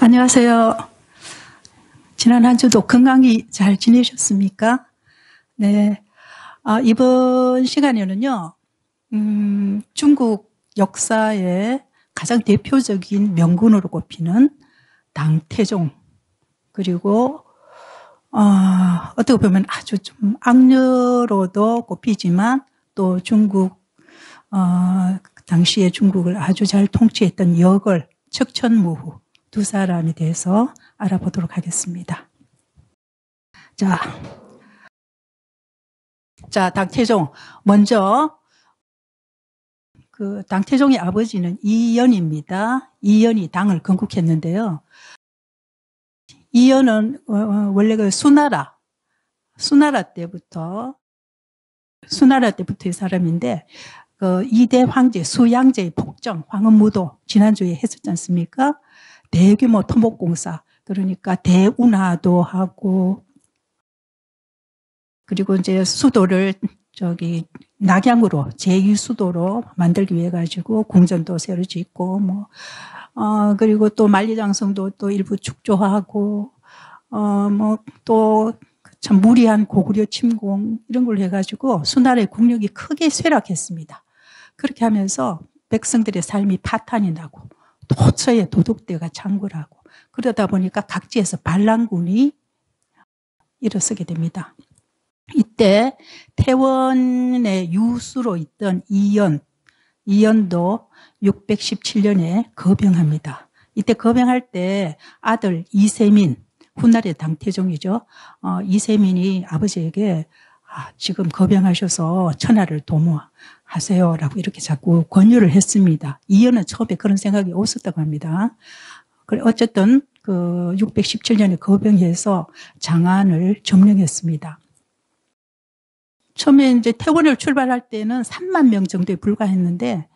안녕하세요. 지난 한 주도 건강히 잘 지내셨습니까? 네. 이번 시간에는요, 중국 역사의 가장 대표적인 명군으로 꼽히는 당태종, 그리고, 어떻게 보면 아주 좀 악녀로도 꼽히지만 또 중국, 당시에 중국을 아주 잘 통치했던 역을, 척천무후 두 사람에 대해서 알아보도록 하겠습니다. 자, 당태종. 먼저, 당태종의 아버지는 이연입니다. 이연이 당을 건국했는데요. 이연은 원래 수나라 때부터의 사람인데, 이대 황제, 수양제의 폭정, 황혼무도, 지난주에 했었지 않습니까? 대규모 토목공사, 그러니까 대운하도 하고, 그리고 이제 수도를 낙양으로, 제2수도로 만들기 위해 가지고 궁전도 새로 짓고, 그리고 또 만리장성도 또 일부 축조하고, 또 참 무리한 고구려 침공, 이런 걸 해가지고 수나라의 국력이 크게 쇠락했습니다. 그렇게 하면서 백성들의 삶이 파탄이 나고, 도처에 도둑대가 창궐하고, 그러다 보니까 각지에서 반란군이 일어서게 됩니다. 이때 태원의 유수로 있던 이연도 617년에 거병합니다. 이때 거병할 때 아들 이세민, 훗날의 당태종이죠. 이세민이 아버지에게 지금 거병하셔서 천하를 도모하세요라고 이렇게 자꾸 권유를 했습니다. 이연은 처음에 그런 생각이 없었다고 합니다. 그래 어쨌든 617년에 거병해서 장안을 점령했습니다. 처음에 이제 태원을 출발할 때는 3만 명 정도에 불과했는데,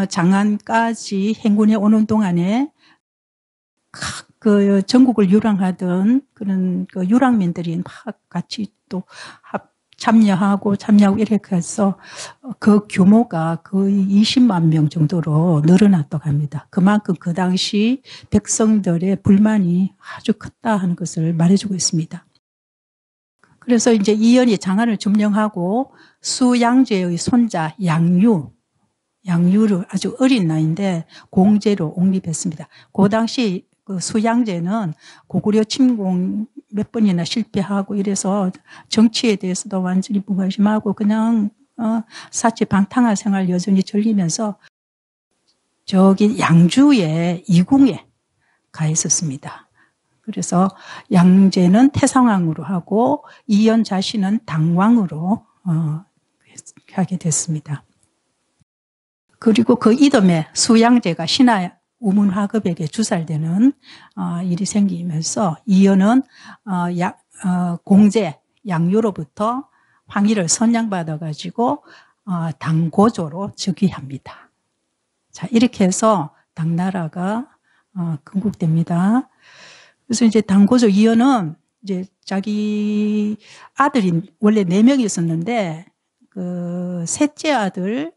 장안까지 행군해 오는 동안에 전국을 유랑하던 그런 유랑민들이 막 같이 또 참여하고 이렇게 해서 그 규모가 거의 20만 명 정도로 늘어났다고 합니다. 그만큼 그 당시 백성들의 불만이 아주 컸다 하는 것을 말해주고 있습니다. 그래서 이제 이연이 장안을 점령하고 수양제의 손자 양유를 아주 어린 나이인데 공제로 옹립했습니다. 그 당시 수양제는 고구려 침공 몇 번이나 실패하고 이래서 정치에 대해서도 완전히 무관심하고 그냥 사치방탕한 생활 여전히 즐기면서 양주의 이궁에 가 있었습니다. 그래서 양제는 태상왕으로 하고 이연 자신은 당왕으로 하게 됐습니다. 그리고 그 이듬해 수양제가 신하 우문화급에게 주살되는 일이 생기면서 이연은 공제 양유로부터 황위를 선양받아 가지고 당고조로 즉위합니다. 자, 이렇게 해서 당나라가 건국됩니다. 그래서 이제 당고조 이연은 이제 자기 아들이 원래 4명이 있었는데 셋째 아들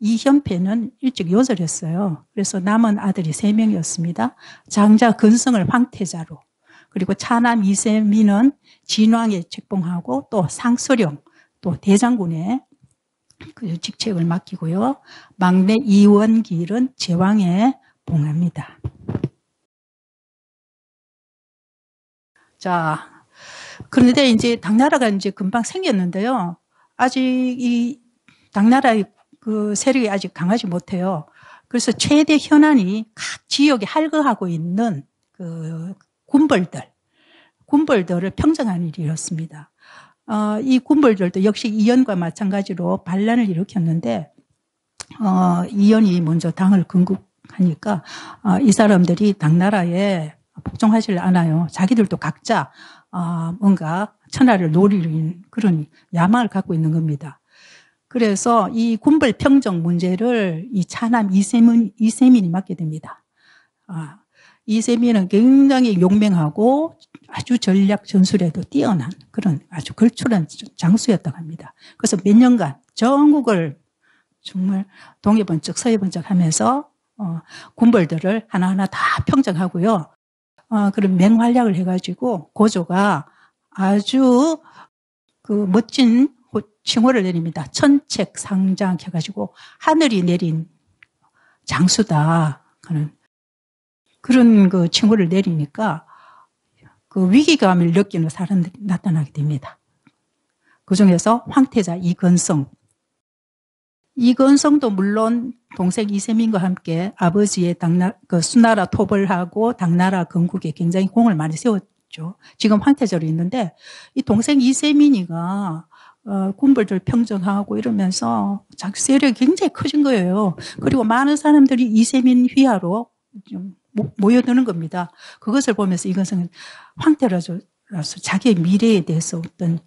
이현패는 일찍 요절했어요. 그래서 남은 아들이 3명이었습니다. 장자 근성을 황태자로, 그리고 차남 이세민은 진왕에 책봉하고 또 상서령, 또 대장군의 그 직책을 맡기고요. 막내 이원길은 제왕에 봉합니다. 자, 그런데 이제 당나라가 이제 금방 생겼는데요. 아직 이 당나라의 세력이 아직 강하지 못해요. 그래서 최대 현안이 각 지역에 할거하고 있는 군벌들을 평정하는 일이었습니다. 이 군벌들도 역시 이연과 마찬가지로 반란을 일으켰는데, 이연이 먼저 당을 건국하니까, 이 사람들이 당나라에 복종하지 않아요. 자기들도 각자, 뭔가 천하를 노리는 그런 야망을 갖고 있는 겁니다. 그래서 이 군벌 평정 문제를 이 차남 이세민이 맡게 됩니다. 이세민은 굉장히 용맹하고 아주 전략 전술에도 뛰어난 그런 아주 걸출한 장수였다고 합니다. 그래서 몇 년간 전국을 정말 동해 번쩍 서해 번쩍 하면서 군벌들을 하나하나 다 평정하고요. 그런 맹활약을 해가지고 고조가 아주 그 멋진 칭호를 내립니다. 천책상장 해가지고 하늘이 내린 장수다 하는 그런 그 칭호를 내리니까 그 위기감을 느끼는 사람들이 나타나게 됩니다. 그 중에서 황태자 이건성도 물론 동생 이세민과 함께 아버지의 수나라 토벌하고 당나라 건국에 굉장히 공을 많이 세웠죠. 지금 황태자로 있는데 이 동생 이세민이가 군벌들 평정하고 이러면서 자기 세력이 굉장히 커진 거예요. 그리고 많은 사람들이 이세민 휘하로 좀 모여드는 겁니다. 그것을 보면서 이건성은 황태자로서 자기의 미래에 대해서 어떤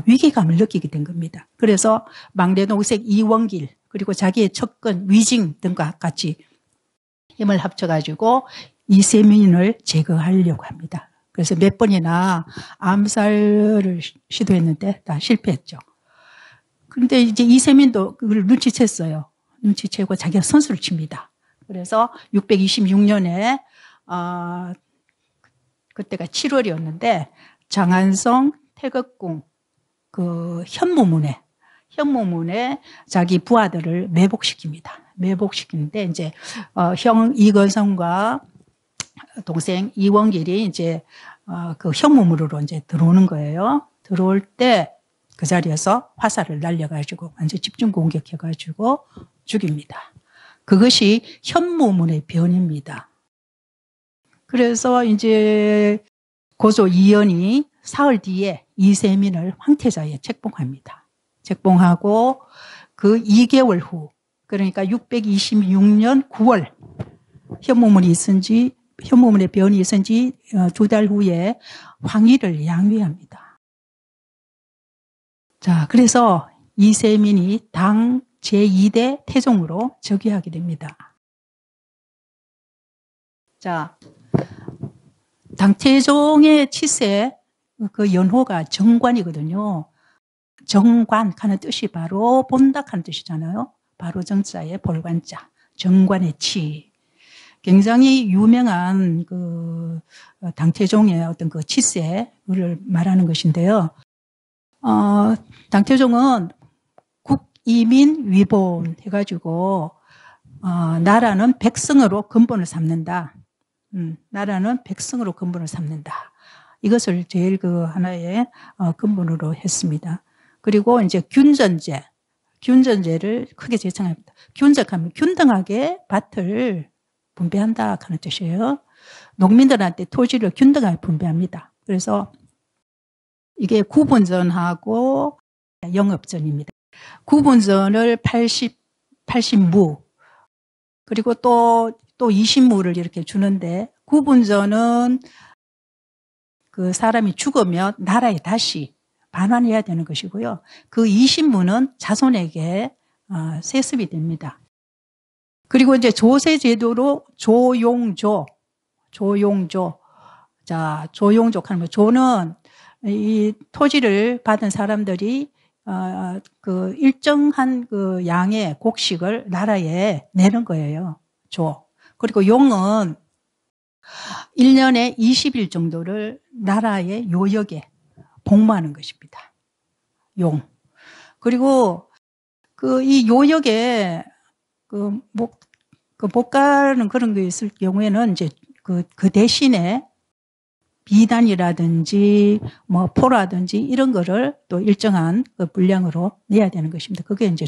위기감을 느끼게 된 겁니다. 그래서 막내 동생 이원길 그리고 자기의 척근 위징 등과 같이 힘을 합쳐가지고 이세민을 제거하려고 합니다. 그래서 몇 번이나 암살을 시도했는데 다 실패했죠. 그런데 이제 이세민도 그걸 눈치챘어요. 눈치채고 자기가 선수를 칩니다. 그래서 626년에 그때가 7월이었는데 장안성 태극궁 그 현무문에 자기 부하들을 매복시킵니다. 매복시키는데 이제 형 이건성과 동생 이원길이 이제 그 현무문으로 이제 들어오는 거예요. 들어올 때 그 자리에서 화살을 날려가지고 완전 집중 공격해가지고 죽입니다. 그것이 현무문의 변입니다. 그래서 이제 고조 이연이 사흘 뒤에 이세민을 황태자에 책봉합니다. 책봉하고 그 2개월 후, 그러니까 626년 9월 현무문의 변이 있은 지 2달 후에 황희를 양위합니다. 자, 그래서 이세민이 당 제2대 태종으로 즉위하게 됩니다. 자, 당태종의 치세 그 연호가 정관이거든요. 정관 하는 뜻이 바로 본다 하는 뜻이잖아요. 바로 정자에 볼관자, 정관의 치. 굉장히 유명한 그 당태종의 어떤 그 치세를 말하는 것인데요. 당태종은 국이민 위본 해가지고 나라는 백성으로 근본을 삼는다. 나라는 백성으로 근본을 삼는다. 이것을 제일 그 하나의 근본으로 했습니다. 그리고 이제 균전제를 크게 제창합니다. 균적하면 균등하게 밭을 분배한다 하는 뜻이에요. 농민들한테 토지를 균등하게 분배합니다. 그래서 이게 구분전하고 영업전입니다. 구분전을 80무 그리고 또 20무를 이렇게 주는데 구분전은 그 사람이 죽으면 나라에 다시 반환해야 되는 것이고요. 그 20무는 자손에게 세습이 됩니다. 그리고 이제 조세제도로 조용조. 자, 조용조 하는 거. 조는 이 토지를 받은 사람들이 그 일정한 그 양의 곡식을 나라에 내는 거예요. 조. 그리고 용은 1년에 20일 정도를 나라의 요역에 복무하는 것입니다. 용. 그리고 그 이 요역에 못 가는 그런 게 있을 경우에는 이제 그 대신에 비단이라든지 뭐 포라든지 이런 거를 또 일정한 그 분량으로 내야 되는 것입니다. 그게 이제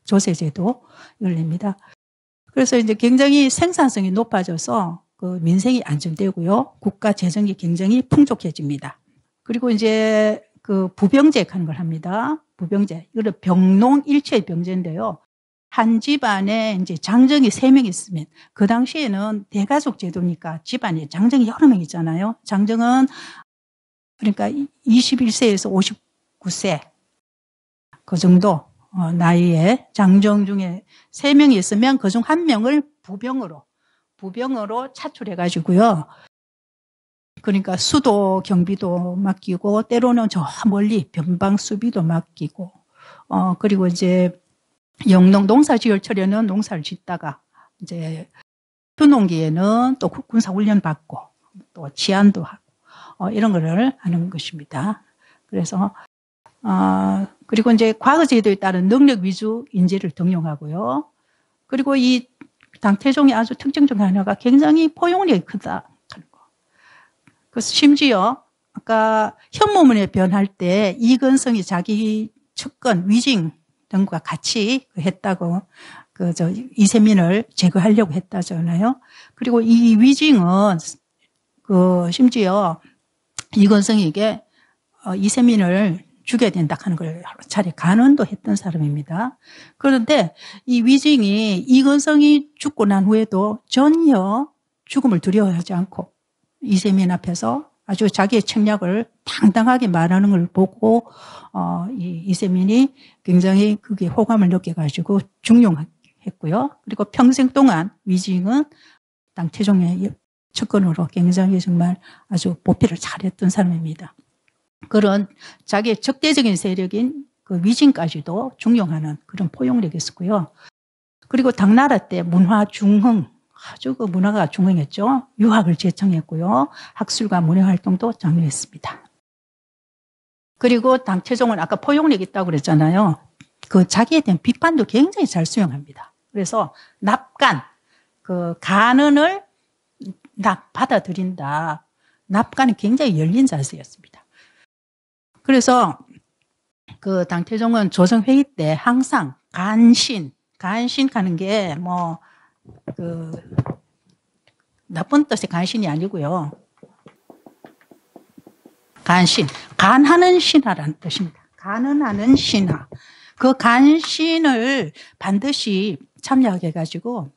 조세제도 이걸 냅니다. 그래서 이제 굉장히 생산성이 높아져서 그 민생이 안정되고요. 국가 재정이 굉장히 풍족해집니다. 그리고 이제 그 부병제 하는 걸 합니다. 부병제. 이거는 병농일체의 병제인데요. 한 집안에 이제 장정이 3명 있으면 그 당시에는 대가족 제도니까 집안에 장정이 여러 명 있잖아요. 장정은 그러니까 21세에서 59세 그 정도 나이에 장정 중에 3명이 있으면 그중 1명을 부병으로 차출해 가지고요. 그러니까 수도 경비도 맡기고 때로는 저 멀리 변방 수비도 맡기고 그리고 이제 농사지을철에는 농사를 짓다가 이제 휴농기에는 또 군사훈련 받고 또 치안도 하고 이런 거를 하는 것입니다. 그래서 그리고 이제 과거 제도에 따른 능력 위주 인재를 등용하고요. 그리고 이 당태종의 아주 특징 중 하나가 굉장히 포용력이 크다 하는 거. 그래서 심지어 아까 현모문에 변할 때 이건성이 자기 측근 위징 등과 같이 했다고 이세민을 제거하려고 했다잖아요. 그리고 이 위징은 심지어 이건성에게 이세민을 죽여야 된다 하는 걸 여러 차례 간언도 했던 사람입니다. 그런데 이 위징이 이건성이 죽고 난 후에도 전혀 죽음을 두려워하지 않고 이세민 앞에서 아주 자기의 책략을 당당하게 말하는 걸 보고 이세민이 굉장히 그게 호감을 느껴가지고 중용했고요. 그리고 평생 동안 위징은 당태종의 측근으로 굉장히 정말 아주 보필을 잘했던 사람입니다. 그런 자기의 적대적인 세력인 그 위진까지도 중용하는 그런 포용력이 있었고요. 그리고 당나라 때 문화 중흥, 아주 그 문화가 중흥했죠. 유학을 제청했고요. 학술과 문화 활동도 장려했습니다. 그리고 당태종은 아까 포용력이 있다고 그랬잖아요. 그 자기에 대한 비판도 굉장히 잘 수용합니다. 그래서 납간, 그 간언을 받아들인다. 납간이 굉장히 열린 자세였습니다. 그래서 그 당태종은 조정회의 때 항상 간신 가는 게 나쁜 뜻의 간신이 아니고요. 간신, 간하는 신하라는 뜻입니다. 간언하는 신하. 그 간신을 반드시 참여하게 해가지고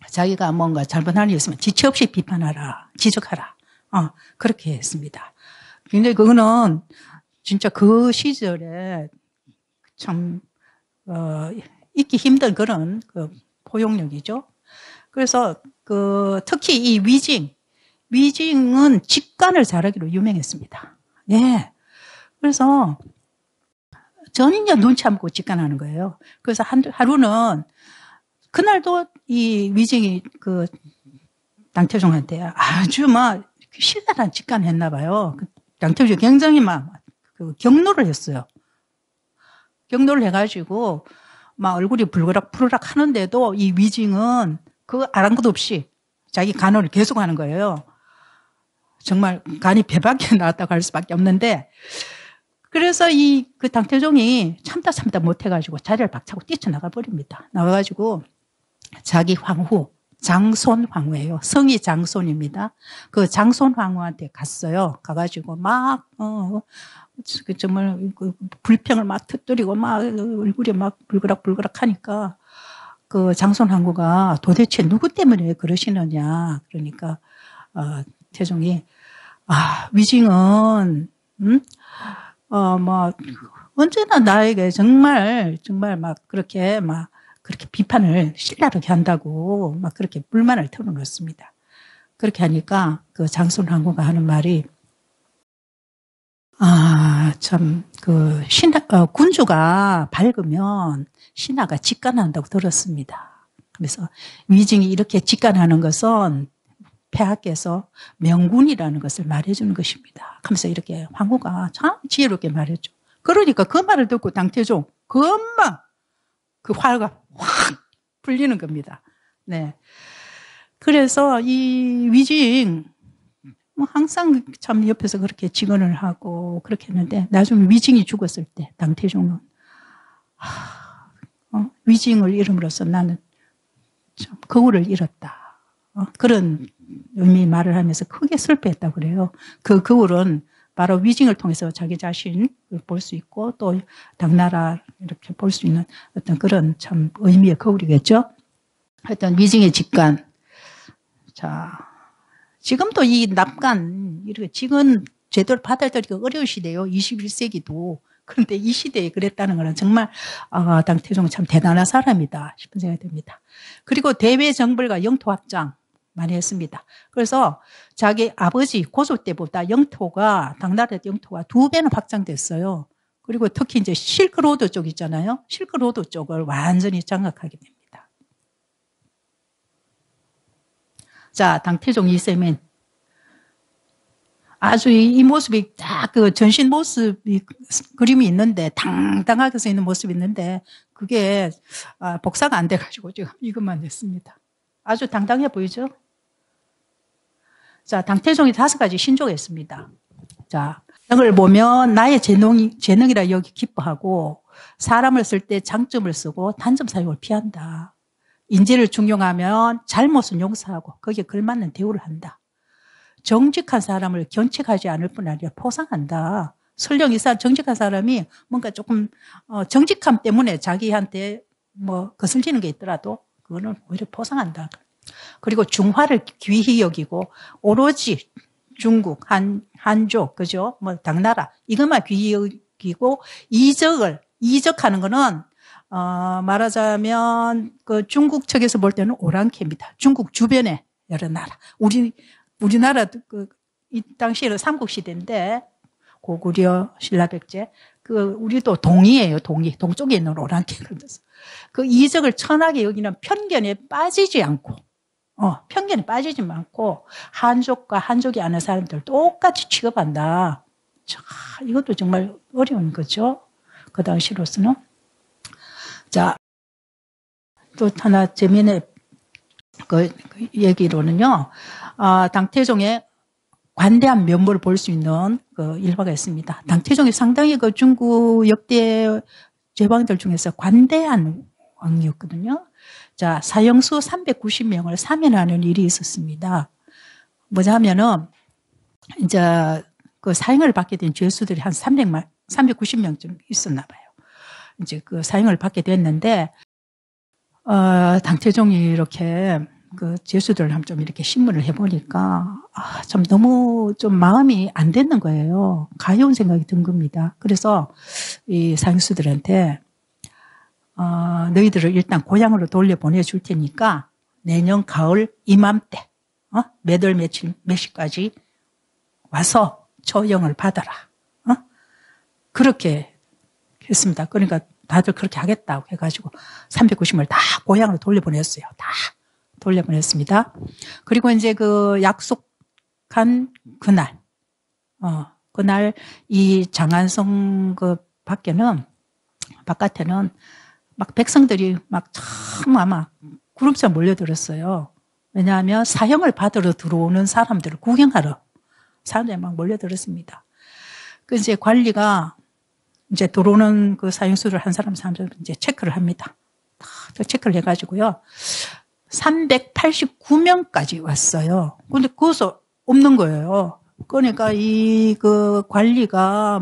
자기가 뭔가 잘못한 일이 있으면 지체 없이 비판하라, 지적하라. 그렇게 했습니다. 근데 그거는 진짜 그 시절에 참, 잊기 힘든 그런 그 포용력이죠. 그래서 특히 이 위징은 직관을 잘하기로 유명했습니다. 예. 그래서 전혀 눈치 안 보고 직관하는 거예요. 그래서 하루는 그날도 이 위징이 그 당태종한테 아주 신랄한 직관을 했나 봐요. 당태종이 굉장히 경로를 했어요. 경로를 해가지고 얼굴이 불그락 하는데도 이 위징은 그 아랑곳 없이 자기 간언을 계속하는 거예요. 정말 간이 배 밖에 나왔다고 할 수밖에 없는데, 그래서 그 당태종이 참다 못해가지고 자리를 박차고 뛰쳐나가 버립니다. 나와가지고 자기 황후, 장손 황후예요. 성이 장손입니다. 그 장손 황후한테 갔어요. 가가지고 정말 불평을 터뜨리고 얼굴이 불그락 하니까 그 장손 황후가 도대체 누구 때문에 그러시느냐. 그러니까 태종이 위징은 언제나 나에게 정말 그렇게 비판을 신랄하게 한다고 그렇게 불만을 털어놓습니다. 그렇게 하니까 그 장손 황후가 하는 말이 군주가 밝으면 신하가 직관한다고 들었습니다. 그래서 위징이 이렇게 직관하는 것은 폐하께서 명군이라는 것을 말해주는 것입니다. 하면서 이렇게 황후가 참 지혜롭게 말했죠. 그러니까 그 말을 듣고 당태종 금방 그 화가 확 풀리는 겁니다. 네. 그래서 이 위징 항상 참 옆에서 그렇게 직언을 하고 그렇게 했는데 나중에 위징이 죽었을 때 당태종은 위징을 잃음으로써 나는 참 거울을 잃었다. 그런 의미 말을 하면서 크게 슬퍼했다고 그래요. 그 거울은 바로 위징을 통해서 자기 자신을 볼 수 있고 또 당나라 이렇게 볼 수 있는 어떤 그런 참 의미의 거울이겠죠. 하여튼 위징의 직관. 자, 지금도 이 납관 이렇게 직은 제대로 받아들이기 어려운 시대예요. 21세기도. 그런데 이 시대에 그랬다는 것은 정말 당태종은 참 대단한 사람이다 싶은 생각이 듭니다. 그리고 대외 정벌과 영토 확장 많이 했습니다. 그래서 자기 아버지 고조 때보다 당나라 영토가 2배는 확장됐어요. 그리고 특히 이제 실크로드 쪽 있잖아요. 실크로드 쪽을 완전히 장악하게 됩니다. 자, 당태종 이세민. 아주 이 모습이 딱 그 전신 모습이 그림이 있는데 당당하게 서 있는 모습이 있는데 그게 복사가 안 돼가지고 지금 이것만 냈습니다. 아주 당당해 보이죠? 자, 당태종이 5가지 신조가 있습니다. 자, 이걸 보면 나의 재능이라 여기 기뻐하고 사람을 쓸 때 장점을 쓰고 단점 사용을 피한다. 인재를 중용하면 잘못은 용서하고 거기에 걸맞는 대우를 한다. 정직한 사람을 견책하지 않을 뿐 아니라 포상한다. 설령 이 사람 정직한 사람이 뭔가 조금 정직함 때문에 자기한테 뭐 거슬리는 게 있더라도 그거는 오히려 포상한다. 그리고 중화를 귀히 여기고 오로지 중국, 한족, 그죠? 뭐 당나라 이것만 귀히 여기고 이적하는 거는 말하자면 그 중국 측에서 볼 때는 오랑캐입니다. 중국 주변에 여러 나라 우리나라도 이 당시에는 삼국시대인데 고구려, 신라백제 우리도 동이에요. 동쪽에 있는 오랑캐. 그 이적을 천하게 여기는 편견에 빠지지 않고 편견에 빠지지 않고 한족이 아는 사람들 똑같이 취급한다. 자, 이것도 정말 어려운 거죠. 그 당시로서는. 자, 또 하나 재미있는 그 얘기로는요. 당태종의 관대한 면모를 볼 수 있는 그 일화가 있습니다. 당태종이 상당히 그 중국 역대 제왕들 중에서 관대한 왕이었거든요. 자, 사형수 390명을 사면하는 일이 있었습니다. 뭐냐면은 이제 그 사형을 받게 된 죄수들이 한 390명쯤 있었나 봐요. 이제 그 사형을 받게 됐는데 당태종이 이렇게 그 죄수들을 한번 좀 이렇게 신문을 해보니까 참 너무 좀 마음이 안 됐는 거예요. 가여운 생각이 든 겁니다. 그래서 이 사형수들한테 너희들을 일단 고향으로 돌려보내줄 테니까 내년 가을 이맘때 몇 시까지 와서 처형을 받아라. 그렇게 했습니다. 그러니까 다들 그렇게 하겠다고 해가지고 390명을 다 고향으로 돌려보냈어요. 다 돌려보냈습니다. 그리고 이제 그 약속한 그날 이 장안성 그 바깥에는 막 백성들이 막 참 아마 구름처럼 몰려들었어요. 왜냐하면 사형을 받으러 들어오는 사람들을 구경하러 사람들이 막 몰려들었습니다. 그 이제 관리가 이제 들어오는 그 사형수를 한 사람들 이제 체크를 합니다. 다 체크를 해가지고요. 389명까지 왔어요. 근데 거기서 없는 거예요. 그러니까 그 관리가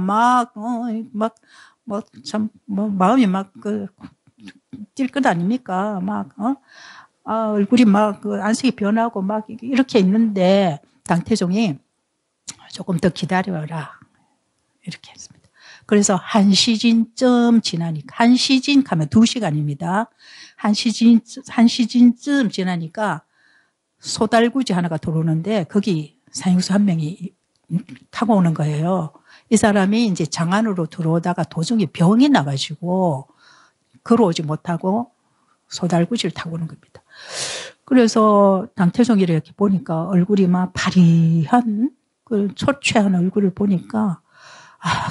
참 마음이 뛸 것 아닙니까? 얼굴이 안색이 변하고 이렇게 있는데 당태종이 조금 더 기다려라. 이렇게 했습니다. 그래서 1시즌쯤 지나니까, 1시즌 가면 2시간입니다. 1시즌쯤 지나니까 소달구지 하나가 들어오는데 거기 사형수 한 명이 타고 오는 거예요. 이 사람이 이제 장안으로 들어오다가 도중에 병이 나가지고 걸어오지 못하고 소달구지를 타고 오는 겁니다. 그래서 당태종이 이렇게 보니까 얼굴이 막 파리한 그 초췌한 얼굴을 보니까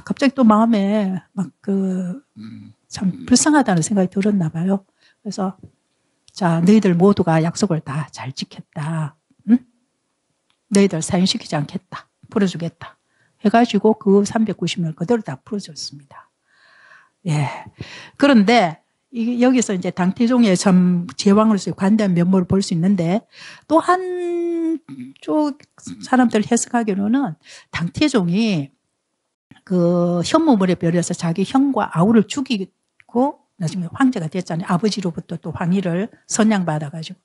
갑자기 또 마음에 참 불쌍하다는 생각이 들었나 봐요. 그래서 자, 너희들 모두가 약속을 다 잘 지켰다. 응? 너희들 사형시키지 않겠다. 풀어주겠다. 해가지고 그 390명을 그대로 다 풀어줬습니다. 예. 그런데 여기서 이제 당태종의 참 제왕으로서의 관대한 면모를 볼 수 있는데 또 한쪽 사람들 해석하기로는 당태종이 그 현무물에 별에서 자기 형과 아우를 죽이고 나중에 황제가 됐잖아요. 아버지로부터 또 황위를 선양받아가지고.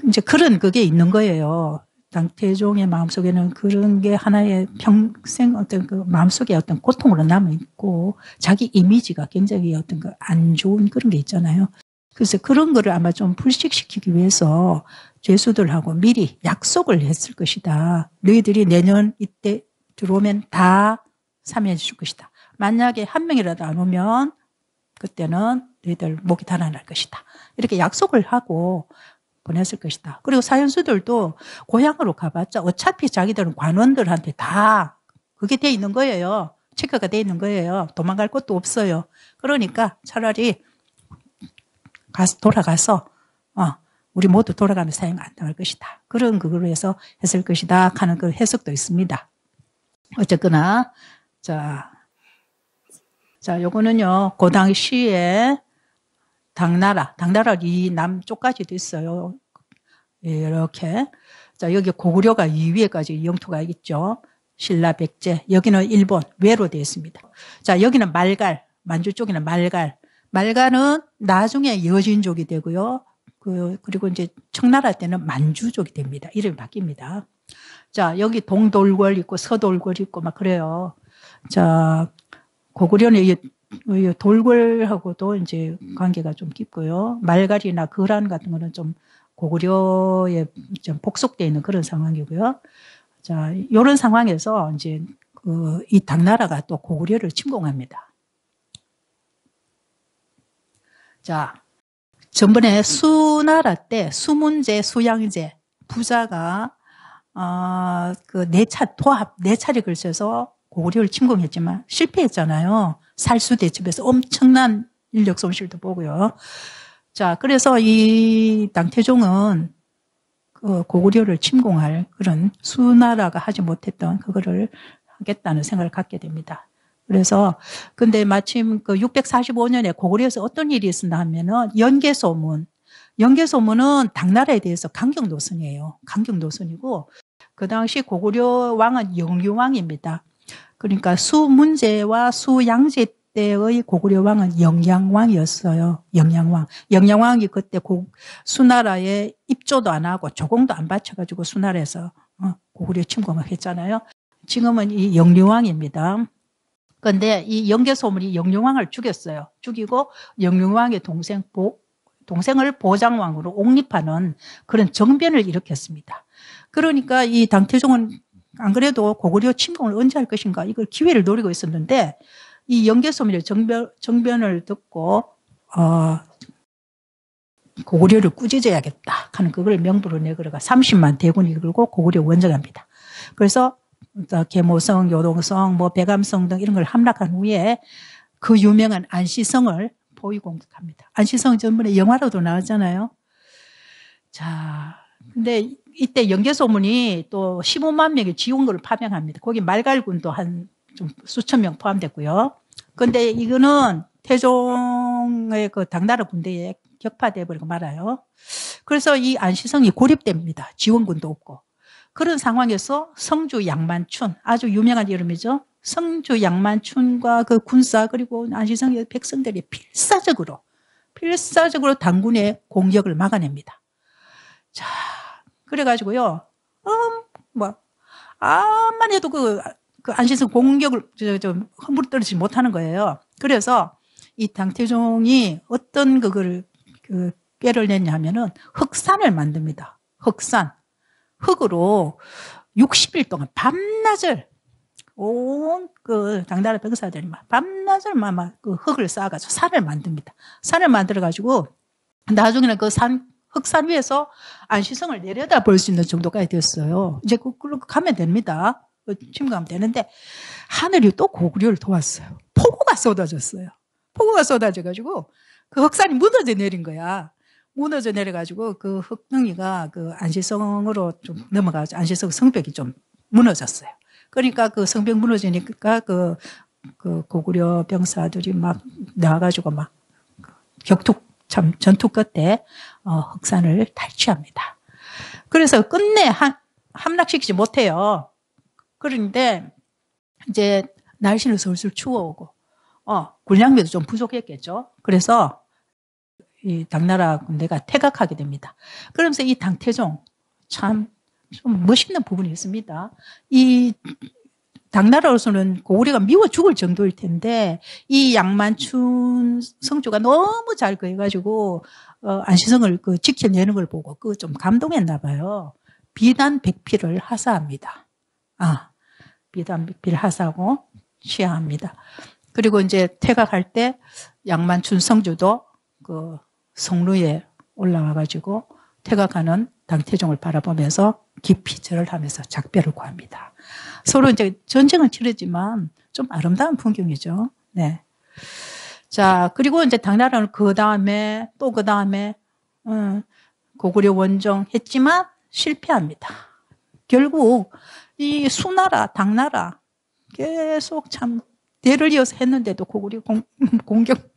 이제 그게 있는 거예요. 당태종의 마음속에는 그런 게 하나의 평생 어떤 그 마음속에 어떤 고통으로 남아있고 자기 이미지가 굉장히 어떤 그 안 좋은 그런 게 있잖아요. 그래서 그런 거를 아마 좀 불식시키기 위해서 죄수들하고 미리 약속을 했을 것이다. 너희들이 내년 이때 들어오면 다 사면해 줄 것이다. 만약에 한 명이라도 안 오면 그때는 너희들 목이 달아날 것이다. 이렇게 약속을 하고 보냈을 것이다. 그리고 사연수들도 고향으로 가봤자 어차피 자기들은 관원들한테 다 그게 돼 있는 거예요. 체크가 돼 있는 거예요. 도망갈 곳도 없어요. 그러니까 차라리 돌아가서 우리 모두 돌아가면 사형 안 당할 것이다. 그런 그걸로 해서 했을 것이다 하는 그 해석도 있습니다. 어쨌거나 자 요거는요 그 당시에 당나라 이 남쪽까지도 있어요. 이렇게 자 여기 고구려가 이 위에까지 영토가 있죠. 신라, 백제. 여기는 일본 외로 되어 있습니다. 자 여기는 말갈, 만주 쪽에는 말갈은 나중에 여진족이 되고요. 그리고 이제 청나라 때는 만주족이 됩니다. 이름이 바뀝니다. 자, 여기 동돌궐 있고 서돌궐 있고 막 그래요. 자, 고구려는 이 돌궐하고도 이제 관계가 좀 깊고요. 말갈이나 거란 같은 거는 좀 고구려에 좀 복속되어 있는 그런 상황이고요. 자, 이런 상황에서 이제 이 당나라가 또 고구려를 침공합니다. 자, 전번에 수나라 때 수문제, 수양제 부자가 그 네 차례 걸쳐서 고구려를 침공했지만 실패했잖아요. 살수대첩에서 엄청난 인력 손실도 보고요. 자, 그래서 이 당태종은 그 고구려를 침공할 그런 수나라가 하지 못했던 그거를 하겠다는 생각을 갖게 됩니다. 그래서 근데 마침 그 645년에 고구려에서 어떤 일이 있었나 하면은 연개소문은 당나라에 대해서 강경 노선이에요. 강경 노선이고 그 당시 고구려 왕은 영유왕입니다. 그러니까 수문제와 수양제 때의 고구려 왕은 영양왕이었어요. 영양왕이 그때 수나라에 입조도 안 하고 조공도 안 바쳐가지고 수나라에서 고구려 침공을 했잖아요. 지금은 이 영유왕입니다. 그런데 이 영개소문이 영유왕을 죽였어요. 죽이고 영유왕의 동생을 보장왕으로 옹립하는 그런 정변을 일으켰습니다. 그러니까 이 당태종은 안 그래도 고구려 침공을 언제 할 것인가 이걸 기회를 노리고 있었는데 이 영개소문의 정변을 듣고 고구려를 꾸짖어야겠다 하는 그걸 명부로 내걸어가 30만 대군이 이끌고 고구려 원정합니다. 그래서 계모성, 요동성, 백암성 등 이런 걸 함락한 후에 그 유명한 안시성을 포위 공격합니다. 안시성 전번에 영화로도 나왔잖아요. 자, 근데 이때 영개소문이 또 15만 명의 지원군을 파병합니다. 거기 말갈군도 한 좀 수천 명 포함됐고요. 그런데 이거는 태종의 그 당나라 군대에 격파돼 버리고 말아요. 그래서 이 안시성이 고립됩니다. 지원군도 없고. 그런 상황에서 성주 양만춘, 아주 유명한 이름이죠. 성주 양만춘과 그 군사 그리고 안시성의 백성들이 필사적으로 당군의 공격을 막아냅니다. 자, 그래가지고요, 암만 해도 그 안시성 공격을 험불 떨어지지 못하는 거예요. 그래서 이 당태종이 어떤 그걸 꾀를 냈냐 하면은 흑산을 만듭니다. 흑으로 60일 동안 밤낮을 온 그 당나라 병사들이 밤낮을 그 흙을 쌓아가지고 산을 만듭니다. 산을 만들어가지고 나중에는 그 흑산 위에서 안시성을 내려다 볼 수 있는 정도까지 됐어요. 이제 그걸로 가면 됩니다. 침공하면 되는데 하늘이 또 고구려를 도왔어요. 폭우가 쏟아졌어요. 폭우가 쏟아져가지고 그 흑산이 무너져 내린 거야. 무너져 내려가지고 그 흑덩이가 그 안시성으로 좀 넘어가서 안시성 성벽이 좀 무너졌어요. 그러니까 그 성벽 무너지니까 그 고구려 병사들이 막 나와가지고 막 전투 끝에 흑산을 탈취합니다. 그래서 끝내 함락시키지 못해요. 그런데 이제 날씨는 슬슬 추워오고 군량미도 좀 부족했겠죠. 그래서 이 당나라 군대가 퇴각하게 됩니다. 그러면서 이 당태종 참 좀 멋있는 부분이 있습니다. 이 당나라로서는 고구려가 미워 죽을 정도일 텐데 이 양만춘 성주가 너무 잘 그해가지고 안시성을 지켜내는 걸 보고 좀 감동했나 봐요. 비단 백필을 하사합니다. 비단 백필 하사하고 취하합니다. 그리고 이제 퇴각할 때 양만춘 성주도 그 성루에 올라와가지고 퇴각하는 당태종을 바라보면서 깊이 절을 하면서 작별을 구합니다. 서로 이제 전쟁은 치르지만 좀 아름다운 풍경이죠. 네. 자, 그리고 이제 당나라는 그 다음에 또 그 다음에 고구려 원정 했지만 실패합니다. 결국 이 수나라, 당나라 계속 참 대를 이어서 했는데도 고구려 공격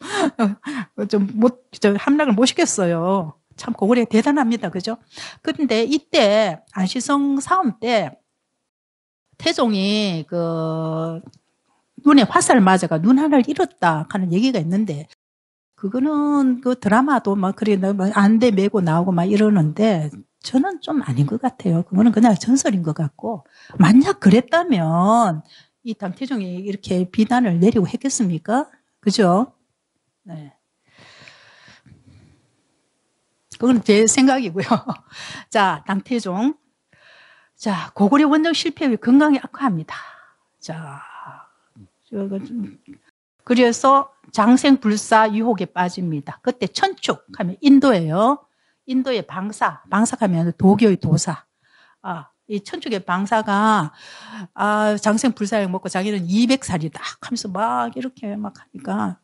함락을 못 시켰어요. 참 고구려 대단합니다. 그죠? 그런데 이때 안시성 싸움 때 태종이 눈에 화살을 맞아가 눈 하나를 잃었다 하는 얘기가 있는데, 그거는 그 드라마도 막 그래 안대 메고 나오고 막 이러는데 저는 좀 아닌 것 같아요. 그거는 그냥 전설인 것 같고, 만약 그랬다면 이 당태종이 이렇게 비난을 내리고 했겠습니까? 그죠? 네. 그건 제 생각이고요. 자, 당태종. 자, 고구려 원정 실패 후에 건강이 악화합니다. 자, 그래서 장생불사 유혹에 빠집니다. 그때 천축 하면 인도예요. 인도의 방사하면 도교의 도사. 이 천축의 방사가 장생불사약 먹고 자기는 200살이다 하면서 막 이렇게 막 하니까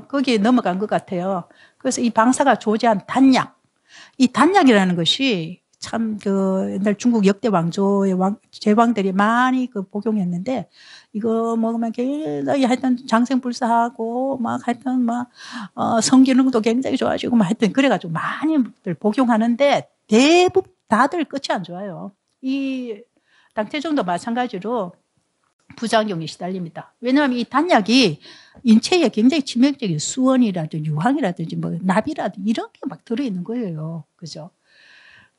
거기에 넘어간 것 같아요. 그래서 이 방사가 조제한 단약, 이 단약이라는 것이 참 옛날 중국 역대 왕조의 제왕들이 많이 복용했는데, 이거 먹으면 굉장히 하여튼 장생불사하고 막 하여튼 막 성기능도 굉장히 좋아지고 막 하여튼 그래가지고 많이들 복용하는데 대부분 다들 끝이 안 좋아요. 이 당태종도 마찬가지로 부작용이 시달립니다. 왜냐하면 이 단약이 인체에 굉장히 치명적인 수원이라든지 유황이라든지 뭐 납이라든지 이런 게 막 들어있는 거예요. 그죠?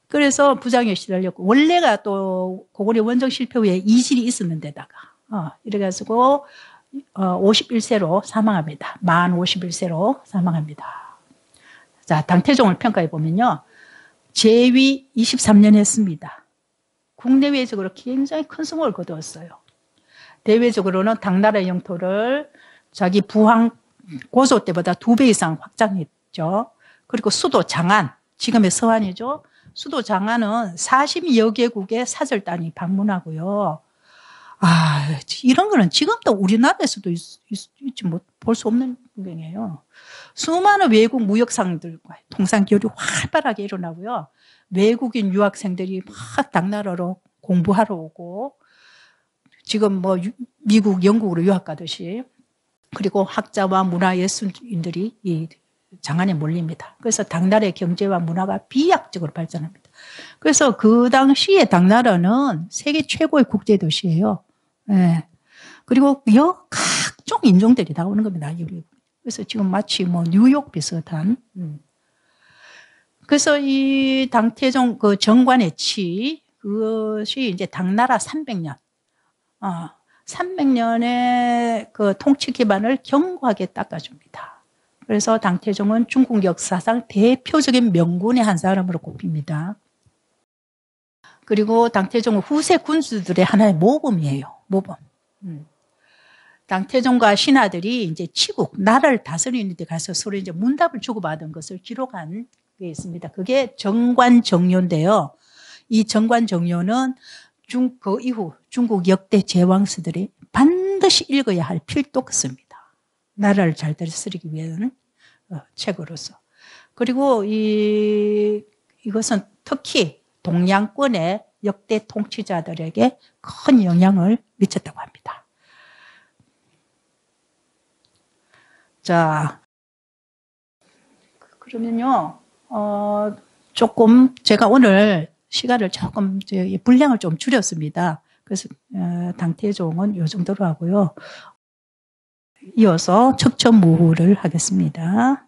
그래서 부작용에 시달렸고, 원래가 또 고구려 원정 실패 후에 이실이 있었는데다가 이래가지고 51세로 사망합니다. 만 51세로 사망합니다. 자, 당태종을 평가해 보면요, 재위 23년 했습니다. 국내외적으로 굉장히 큰 성공을 거두었어요. 대외적으로는 당나라 영토를 자기 부황 고조 때보다 2배 이상 확장했죠. 그리고 수도 장안, 지금의 서안이죠. 수도 장안은 40여 개국의 사절단이 방문하고요. 이런 거는 지금도 우리나라에서도 있지 볼 수 없는 풍경이에요. 수많은 외국 무역상들과 통상교류 활발하게 일어나고요. 외국인 유학생들이 막 당나라로 공부하러 오고, 지금 뭐 미국, 영국으로 유학 가듯이, 그리고 학자와 문화예술인들이 이 장안에 몰립니다. 그래서 당나라의 경제와 문화가 비약적으로 발전합니다. 그래서 그 당시에 당나라는 세계 최고의 국제도시예요. 네. 그리고 각종 인종들이 다 오는 겁니다. 그래서 지금 마치 뭐 뉴욕 비슷한. 그래서 이 당태종 정관의 치, 그것이 이제 당나라 300년. 300년의 통치 기반을 견고하게 닦아줍니다. 그래서 당태종은 중국 역사상 대표적인 명군의 한 사람으로 꼽힙니다. 그리고 당태종은 후세 군수들의 하나의 모범이에요. 모범. 당태종과 신하들이 이제 치국, 나라를 다스리는 데 가서 서로 이제 문답을 주고받은 것을 기록한 게 있습니다. 그게 정관정료인데요. 이 정관정료는 그 이후 중국 역대 제왕수들이 반드시 읽어야 할 필독서입니다. 나라를 잘 다스리기 위해서는 책으로서. 그리고 이것은 특히 동양권의 역대 통치자들에게 큰 영향을 미쳤다고 합니다. 자, 그러면요, 조금 제가 오늘 시간을 조금 분량을 좀 줄였습니다. 그래서 당태종은 이 정도로 하고요. 이어서 척천무후를 하겠습니다.